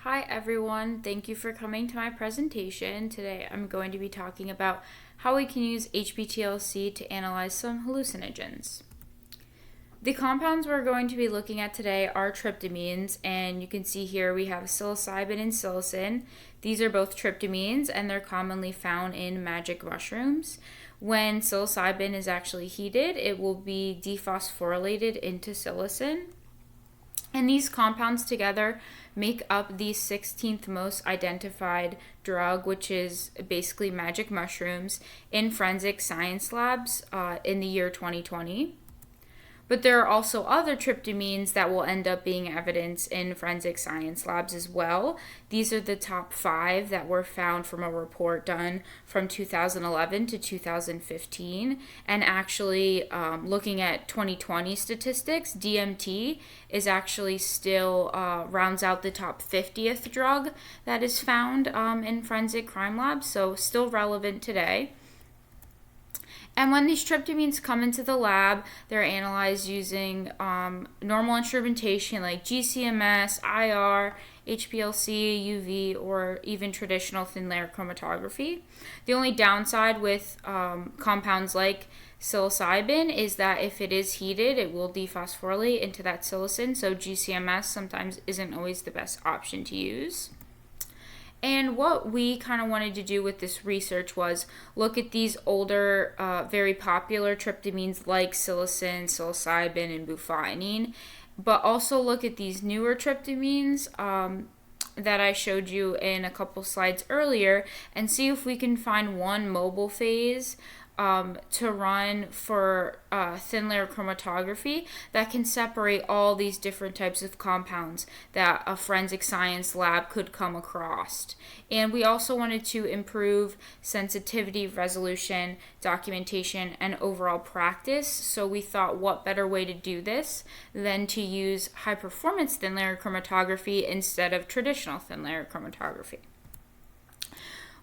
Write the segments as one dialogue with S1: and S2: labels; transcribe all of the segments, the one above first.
S1: Hi everyone, thank you for coming to my presentation. Today I'm going to be talking about how we can use HPTLC to analyze some hallucinogens. The compounds we're going to be looking at today are tryptamines, and you can see here we have psilocybin and psilocin. These are both tryptamines and they're commonly found in magic mushrooms. When psilocybin is actually heated, it will be dephosphorylated into psilocin. And these compounds together make up the 16th most identified drug, which is basically magic mushrooms, in forensic science labs in the year 2020. But there are also other tryptamines that will end up being evidence in forensic science labs as well. These are the top 5 that were found from a report done from 2011 to 2015. And actually, looking at 2020 statistics, DMT is actually still rounds out the top 50th drug that is found in forensic crime labs, so still relevant today. And when these tryptamines come into the lab, they're analyzed using normal instrumentation like GCMS, IR, HPLC, UV, or even traditional thin layer chromatography. The only downside with compounds like psilocybin is that if it is heated, it will dephosphorylate into that psilocin, so GCMS sometimes isn't always the best option to use. And what we kind of wanted to do with this research was look at these older, very popular tryptamines like psilocin, psilocybin, and bufotenine, but also look at these newer tryptamines that I showed you in a couple slides earlier and see if we can find one mobile phase to run for thin layer chromatography that can separate all these different types of compounds that a forensic science lab could come across. And we also wanted to improve sensitivity, resolution, documentation, and overall practice. So we thought, what better way to do this than to use high performance thin layer chromatography instead of traditional thin layer chromatography.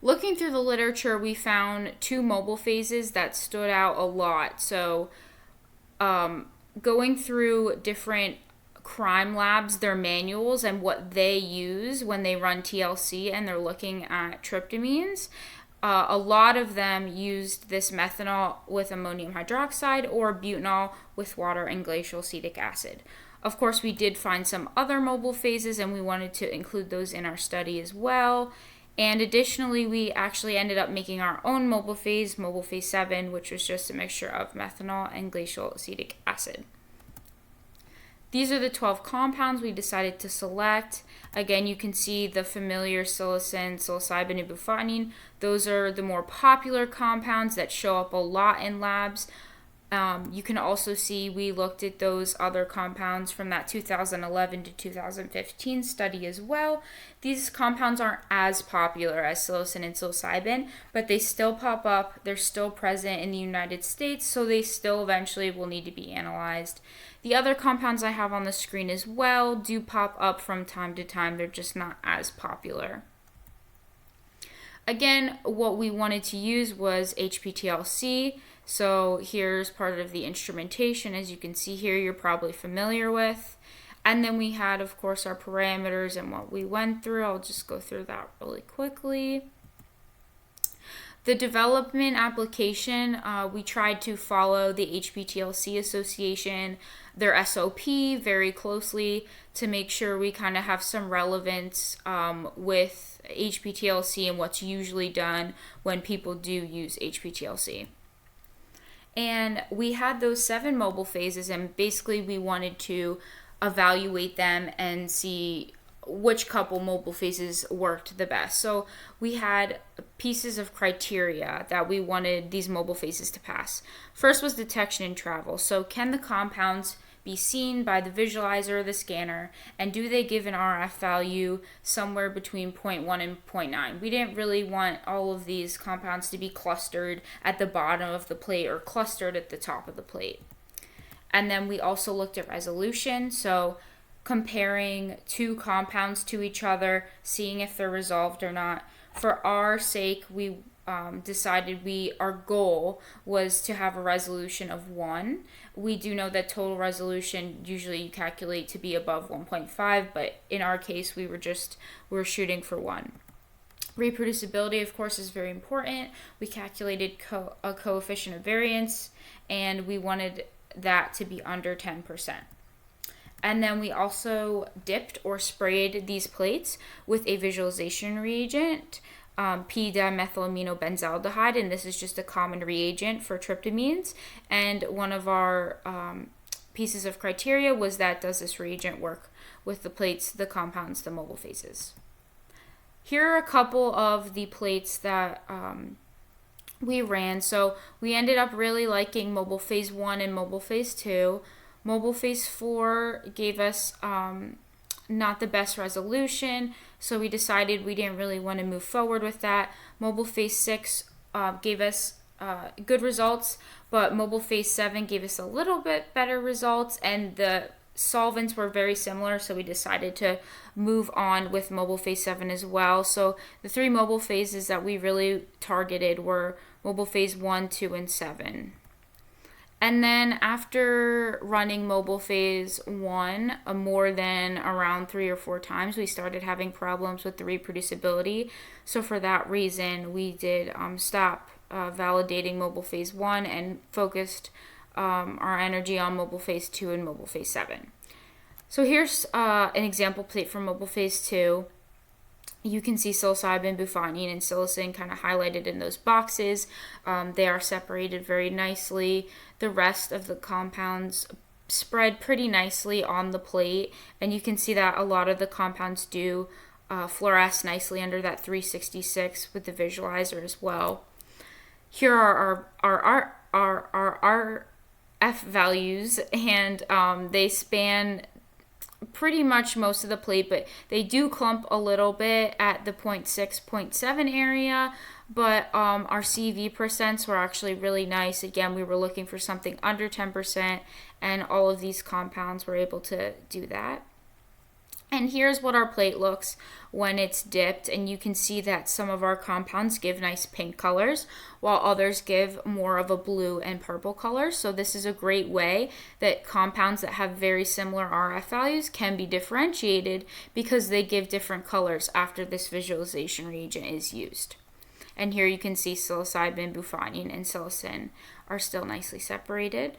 S1: Looking through the literature, we found 2 mobile phases that stood out a lot. So going through different crime labs, their manuals, and what they use when they run TLC and they're looking at tryptamines, a lot of them used this methanol with ammonium hydroxide or butanol with water and glacial acetic acid. Of course, we did find some other mobile phases, and we wanted to include those in our study as well. And additionally, we actually ended up making our own mobile phase 7, which was just a mixture of methanol and glacial acetic acid. These are the 12 compounds we decided to select. Again, you can see the familiar psilocin, psilocybin, and bufotenine. Those are the more popular compounds that show up a lot in labs. You can also see we looked at those other compounds from that 2011 to 2015 study as well. These compounds aren't as popular as psilocin and psilocybin, but they still pop up. They're still present in the United States, so they still eventually will need to be analyzed. The other compounds I have on the screen as well do pop up from time to time. They're just not as popular. Again, what we wanted to use was HPTLC. So here's part of the instrumentation. As you can see here, you're probably familiar with. And then we had, of course, our parameters and what we went through. I'll just go through that really quickly. The development application, we tried to follow the HPTLC Association, their SOP very closely to make sure we kind of have some relevance with HPTLC and what's usually done when people do use HPTLC. And we had those 7 mobile phases, and basically we wanted to evaluate them and see which couple mobile phases worked the best. So we had pieces of criteria that we wanted these mobile phases to pass. First was detection and travel. So can the compounds be seen by the visualizer or the scanner, and do they give an RF value somewhere between 0.1 and 0.9? We didn't really want all of these compounds to be clustered at the bottom of the plate or clustered at the top of the plate. And then we also looked at resolution, so comparing 2 compounds to each other, seeing if they're resolved or not. For our sake, we decided our goal was to have a resolution of 1. We do know that total resolution usually you calculate to be above 1.5, but in our case we were shooting for 1. Reproducibility, of course, is very important. We calculated a coefficient of variance, and we wanted that to be under 10%. And then we also dipped or sprayed these plates with a visualization reagent, p-dimethylaminobenzaldehyde, and this is just a common reagent for tryptamines. And one of our pieces of criteria was that does this reagent work with the plates, the compounds, the mobile phases. Here are a couple of the plates that we ran. So we ended up really liking mobile phase 1 and mobile phase 2. Mobile phase 4 gave us not the best resolution, so we decided we didn't really want to move forward with that. Mobile phase 6 gave us good results, but mobile phase 7 gave us a little bit better results, and the solvents were very similar, so we decided to move on with mobile phase 7 as well. So the 3 mobile phases that we really targeted were mobile phase 1, 2, and 7. And then after running mobile phase 1 more than around 3 or 4 times, we started having problems with the reproducibility. So for that reason, we did stop validating mobile phase 1 and focused our energy on mobile phase 2 and mobile phase 7. So here's an example plate from mobile phase 2. You can see psilocybin, bufotenine, and psilocin kind of highlighted in those boxes. They are separated very nicely. The rest of the compounds spread pretty nicely on the plate, and you can see that a lot of the compounds do fluoresce nicely under that 366 with the visualizer as well. Here are our RF values, and they span pretty much most of the plate, but they do clump a little bit at the 0.6, 0.7 area, but our CV percents were actually really nice. Again, we were looking for something under 10%, and all of these compounds were able to do that. And here's what our plate looks when it's dipped, and you can see that some of our compounds give nice pink colors, while others give more of a blue and purple color. So this is a great way that compounds that have very similar RF values can be differentiated because they give different colors after this visualization reagent is used. And here you can see psilocybin, bufotenine, and psilocin are still nicely separated.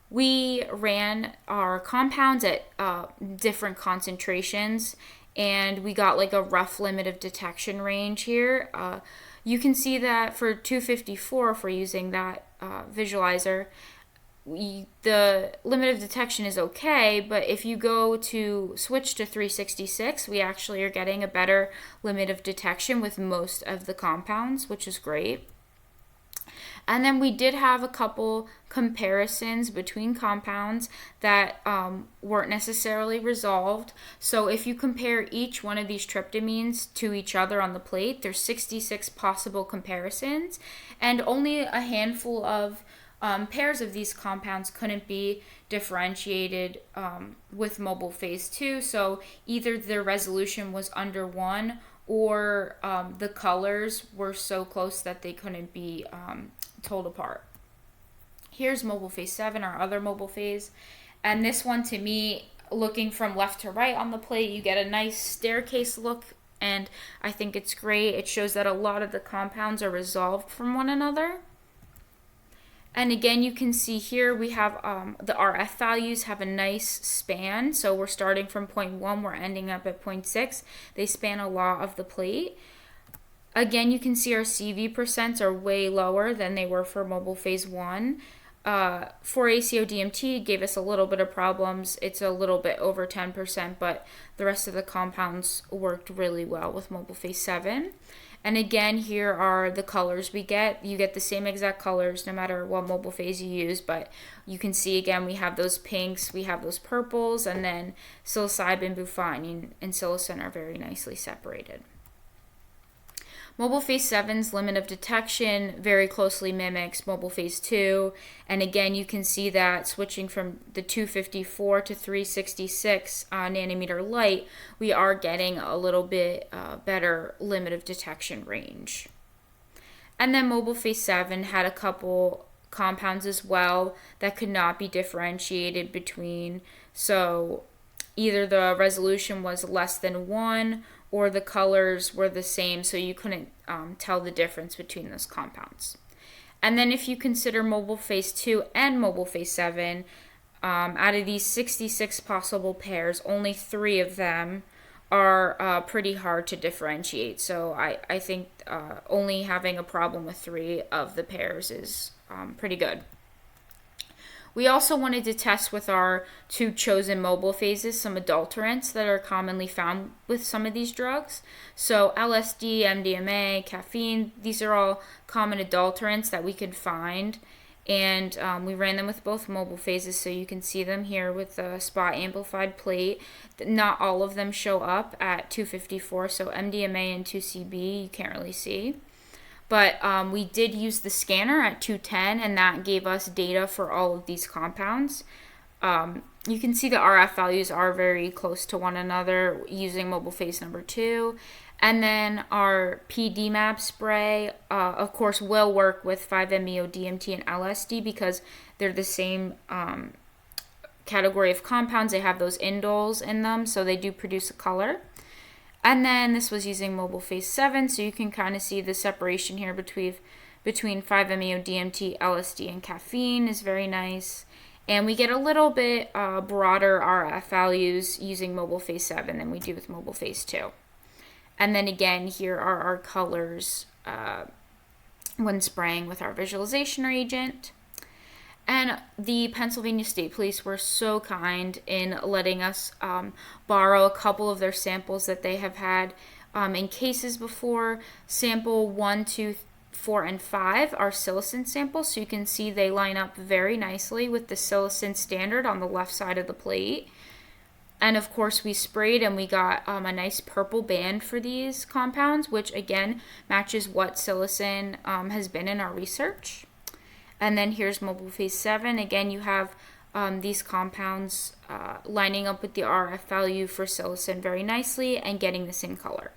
S1: We ran our compounds at different concentrations, and we got like a rough limit of detection range here. You can see that for 254, if we're using that visualizer, the limit of detection is okay, but if you go to switch to 366, we actually are getting a better limit of detection with most of the compounds, which is great. And then we did have a couple comparisons between compounds that weren't necessarily resolved. So if you compare each one of these tryptamines to each other on the plate, there's 66 possible comparisons, and only a handful of pairs of these compounds couldn't be differentiated with mobile phase 2. So either their resolution was under 1, or the colors were so close that they couldn't be told apart. Here's mobile phase 7, our other mobile phase, and this one, to me, looking from left to right on the plate, you get a nice staircase look, and I think it's great. It shows that a lot of the compounds are resolved from one another. And again, you can see here we have the RF values have a nice span. So we're starting from 0.1, we're ending up at 0.6. They span a lot of the plate. Again, you can see our CV percents are way lower than they were for mobile phase 1. For ACO-DMT gave us a little bit of problems. It's a little bit over 10%, but the rest of the compounds worked really well with mobile phase 7. And again, here are the colors we get. You get the same exact colors no matter what mobile phase you use, but you can see again we have those pinks, we have those purples, and then psilocybin, bufotenine, and psilocin are very nicely separated. Mobile phase 7's limit of detection very closely mimics mobile phase 2, and again you can see that switching from the 254 to 366 nanometer light, we are getting a little bit better limit of detection range. And then mobile phase 7 had a couple compounds as well that could not be differentiated between. So either the resolution was less than 1 or the colors were the same, so you couldn't tell the difference between those compounds. And then if you consider mobile phase 2 and mobile phase 7, out of these 66 possible pairs, only 3 of them are pretty hard to differentiate. So I think only having a problem with 3 of the pairs is pretty good. We also wanted to test with our 2 chosen mobile phases some adulterants that are commonly found with some of these drugs. So LSD, MDMA, caffeine, these are all common adulterants that we could find. And we ran them with both mobile phases, so you can see them here with the spot amplified plate. Not all of them show up at 254, so MDMA and 2CB you can't really see. But we did use the scanner at 210, and that gave us data for all of these compounds. You can see the RF values are very close to one another using mobile phase number 2. And then our p-dimab spray, of course, will work with 5-MeO-DMT and LSD because they're the same category of compounds. They have those indoles in them, so they do produce a color. And then this was using mobile phase 7, so you can kind of see the separation here between 5-MeO-DMT, LSD, and caffeine is very nice. And we get a little bit broader RF values using mobile phase 7 than we do with mobile phase 2. And then again, here are our colors when spraying with our visualization reagent. And the Pennsylvania State Police were so kind in letting us borrow a couple of their samples that they have had in cases before. Sample 1, 2, 4, and 5 are psilocin samples, so you can see they line up very nicely with the psilocin standard on the left side of the plate. And of course we sprayed and we got a nice purple band for these compounds, which again matches what psilocin has been in our research. And then here's mobile phase 7. Again, you have these compounds lining up with the RF value for psilocin very nicely and getting the same color.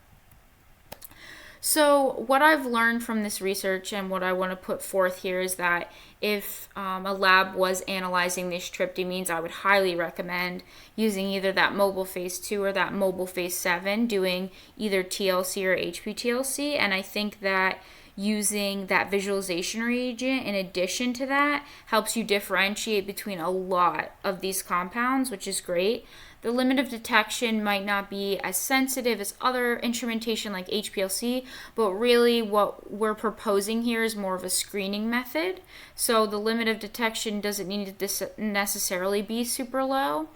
S1: So what I've learned from this research and what I want to put forth here is that if a lab was analyzing these tryptamines, I would highly recommend using either that mobile phase 2 or that mobile phase 7, doing either TLC or HPTLC. And I think that using that visualization reagent in addition to that helps you differentiate between a lot of these compounds, which is great. The limit of detection might not be as sensitive as other instrumentation like HPLC, but really what we're proposing here is more of a screening method. So the limit of detection doesn't need to necessarily be super low.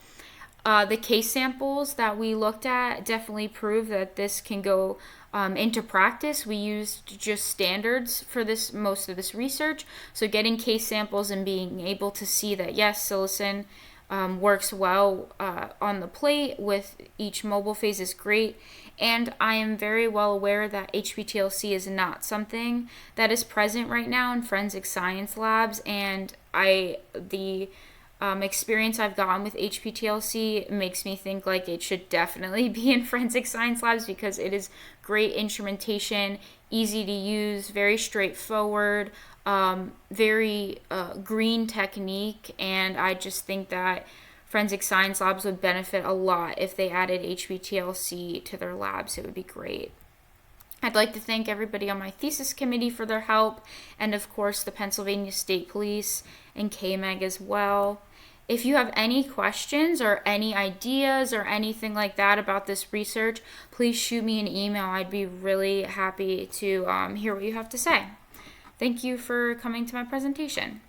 S1: The case samples that we looked at definitely prove that this can go into practice. We used just standards for most of this research. So getting case samples and being able to see that yes, psilocin works well on the plate with each mobile phase is great. And I am very well aware that HPTLC is not something that is present right now in forensic science labs, and the experience I've gotten with HPTLC makes me think like it should definitely be in forensic science labs because it is great instrumentation, easy to use, very straightforward, very green technique, and I just think that forensic science labs would benefit a lot if they added HPTLC to their labs. It would be great. I'd like to thank everybody on my thesis committee for their help, and of course the Pennsylvania State Police and KMEG as well. If you have any questions or any ideas or anything like that about this research, please shoot me an email. I'd be really happy to hear what you have to say. Thank you for coming to my presentation.